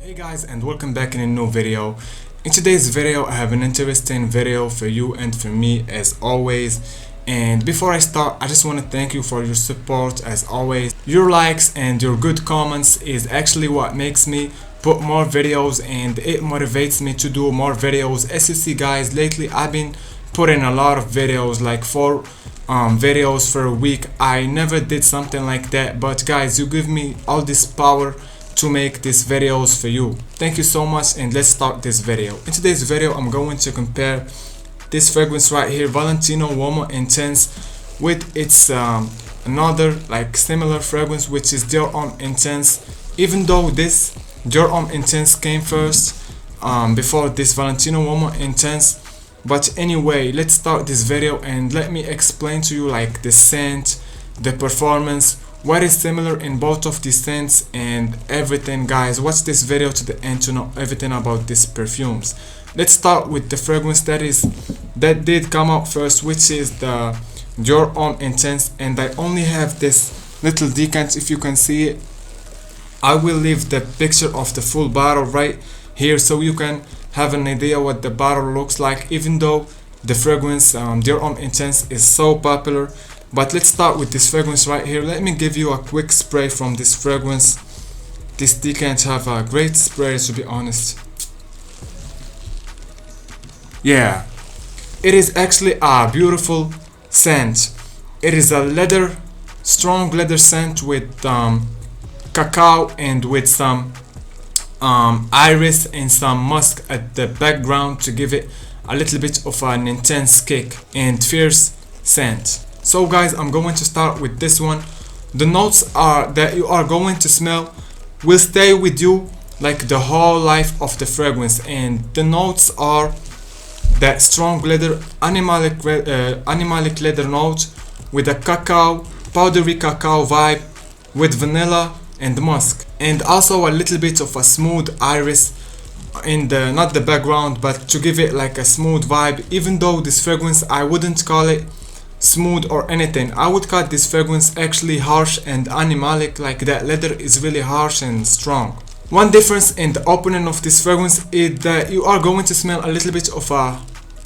Hey guys, and welcome back in a new video. In today's video I have an interesting video for you and for me as always. And before I start, I just want to thank you for your support as always. Your likes and your good comments is actually what makes me put more videos, and it motivates me to do more videos. As you see guys, lately I've been putting a lot of videos, like 4 videos for a week. I never did something like that, but guys, you give me all this power to make these videos for you. Thank you so much, and let's start this video. In today's video I'm going to compare this fragrance right here, Valentino Uomo Intense, with its another like similar fragrance, which is Dior Homme Intense. Even though this Dior Homme Intense came first before this Valentino Uomo Intense, but anyway, let's start this video and let me explain to you like the scent, the performance, what is similar in both of these scents, and everything. Guys, watch this video to the end to know everything about these perfumes. Let's start with the fragrance that did come out first, which is the Dior Homme Intense, and I only have this little decant. If you can see it, I will leave the picture of the full bottle right here so you can have an idea what the bottle looks like, even though the fragrance Dior Homme Intense is so popular. But let's start with this fragrance right here. Let me give you a quick spray from this fragrance. This decant have a great spray, to be honest. Yeah, it is actually a beautiful scent. It is a leather, strong leather scent with cacao and with some iris and some musk at the background to give it a little bit of an intense kick and fierce scent. So guys, I'm going to start with this one. The notes are that you are going to smell will stay with you like the whole life of the fragrance, and the notes are that strong leather, animalic leather note with a cacao, powdery cacao vibe with vanilla and musk, and also a little bit of a smooth iris in the, not the background, but to give it like a smooth vibe. Even though this fragrance, I wouldn't call it smooth or anything. I would call this fragrance actually harsh and animalic, like that leather is really harsh and strong. One difference in the opening of this fragrance is that you are going to smell a little bit of a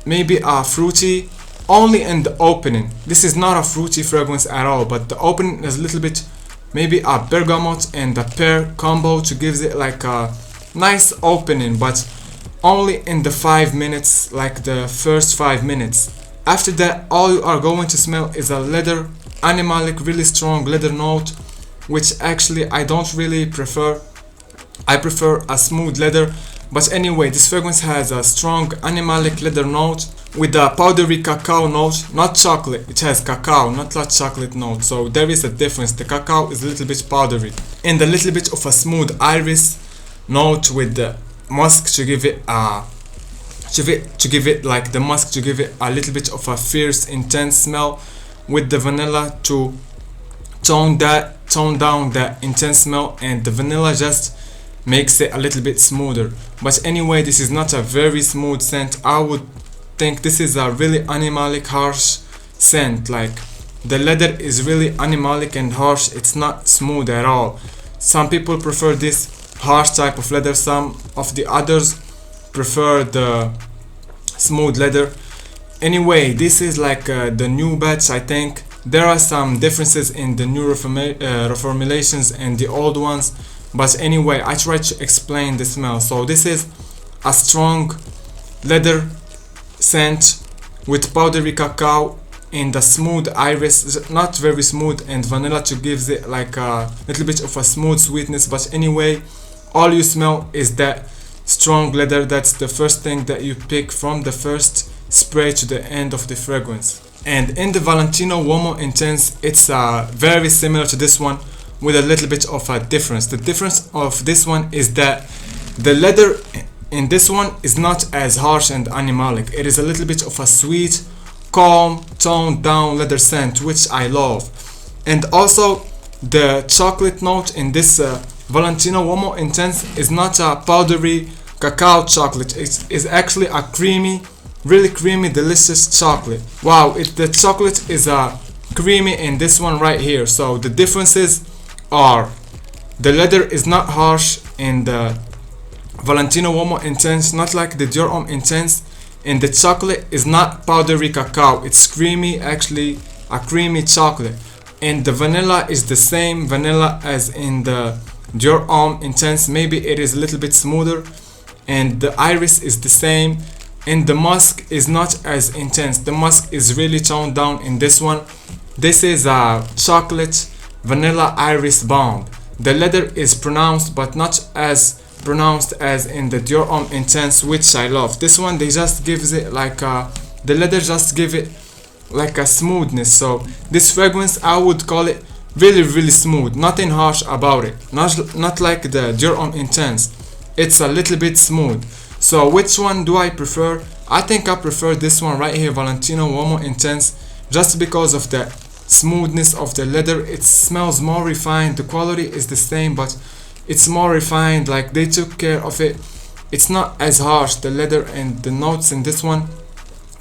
maybe a fruity only in the opening. This is not a fruity fragrance at all, but the opening is a little bit maybe a bergamot and a pear combo to give it like a nice opening, but only in the 5 minutes, like the first 5 minutes. After that, all you are going to smell is a leather, animalic, really strong leather note, which actually I don't really prefer. I prefer a smooth leather. But anyway, this fragrance has a strong animalic leather note with a powdery cacao note, not chocolate. It has cacao, not like chocolate note. So there is a difference. The cacao is a little bit powdery, and a little bit of a smooth iris note with the musk to give it a like the musk to give it a little bit of a fierce, intense smell, with the vanilla to tone down that intense smell, and the vanilla just makes it a little bit smoother. But anyway, this is not a very smooth scent. I would think this is a really animalic, harsh scent. Like the leather is really animalic and harsh. It's not smooth at all. Some people prefer this harsh type of leather. Some of the others prefer the smooth leather. Anyway, this is like the new batch. I think there are some differences in the new reformulations and the old ones, but anyway, I try to explain the smell. So this is a strong leather scent with powdery cacao and a smooth iris, not very smooth, and vanilla to give it like a little bit of a smooth sweetness. But anyway, all you smell is that strong leather. That's the first thing that you pick from the first spray to the end of the fragrance. And in the Valentino Uomo Intense, it's very similar to this one with a little bit of a difference. The difference of this one is that the leather in this one is not as harsh and animalic. It is a little bit of a sweet, calm, toned down leather scent, which I love. And also the chocolate note in this Valentino Uomo Intense is not a powdery cacao chocolate. It is actually a creamy, really creamy, delicious chocolate. Wow, the chocolate is creamy in this one right here. So the differences are the leather is not harsh in the Valentino Uomo Intense, not like the Dior Homme Intense. And the chocolate is not powdery cacao, it's creamy, actually a creamy chocolate. And the vanilla is the same vanilla as in the Dior Homme Intense, maybe it is a little bit smoother. And the iris is the same, and the musk is not as intense. The musk is really toned down in this one. This is a chocolate vanilla iris bomb. The leather is pronounced, but not as pronounced as in the Dior Homme Intense, which I love. This one they just gives it like the leather just give it like a smoothness. So this fragrance I would call it really smooth, nothing harsh about it, not like the Dior Homme Intense. It's a little bit smooth. So which one do I prefer? I think I prefer this one right here, Valentino Uomo Intense, just because of the smoothness of the leather. It smells more refined. The quality is the same, but it's more refined, like they took care of it. It's not as harsh. The leather and the notes in this one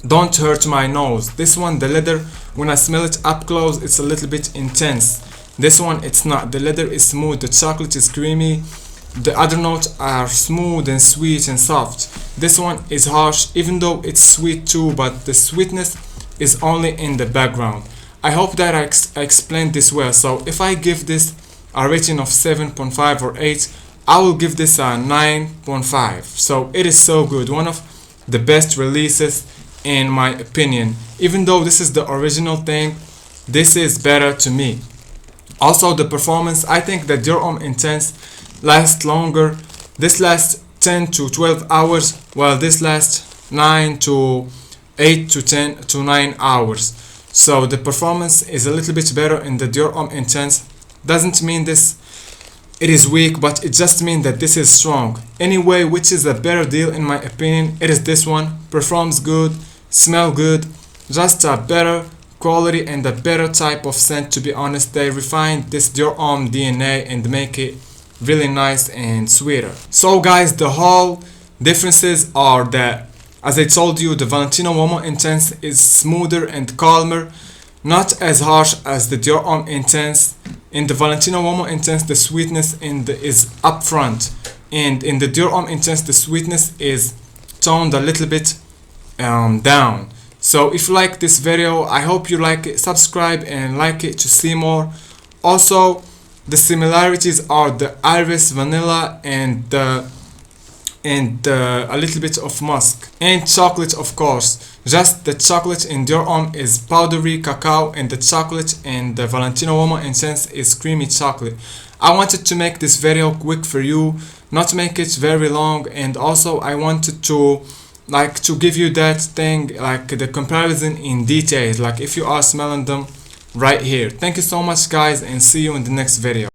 don't hurt my nose. This one, the leather, when I smell it up close, it's a little bit intense. This one, it's not. The leather is smooth, the chocolate is creamy, the other notes are smooth and sweet and soft. This one is harsh, even though it's sweet too, but the sweetness is only in the background. I hope that I explained this well. So if I give this a rating of 7.5 or 8, I will give this a 9.5. So it is so good, one of the best releases in my opinion. Even though this is the original thing, this is better to me. Also the performance, I think that Dior Homme Intense lasts longer. This lasts 10 to 12 hours, while this lasts 9 to 8 to 10 to 9 hours. So the performance is a little bit better in the Dior Homme Intense. Doesn't mean this it is weak, but it just means that this is strong. Anyway, which is a better deal in my opinion, it is this one. Performs good, smell good, just a better quality and a better type of scent. To be honest, they refined this Dior Homme DNA and make it really nice and sweeter. So guys, the whole differences are that, as I told you, the Valentino Uomo Intense is smoother and calmer, not as harsh as the Dior Homme Intense. In the Valentino Uomo Intense, the sweetness is upfront, and in the Dior Homme Intense, the sweetness is toned a little bit down. So if you like this video, I hope you like it. Subscribe and like it to see more. Also, the similarities are the iris, vanilla, and a little bit of musk and chocolate, of course. Just the chocolate in Dior Homme is powdery cacao, and the chocolate in the Valentino Uomo Intense is creamy chocolate. I wanted to make this video quick for you, not make it very long, and also I wanted to give you that thing, like the comparison in detail, like if you are smelling them right here. Thank you so much guys, and see you in the next video.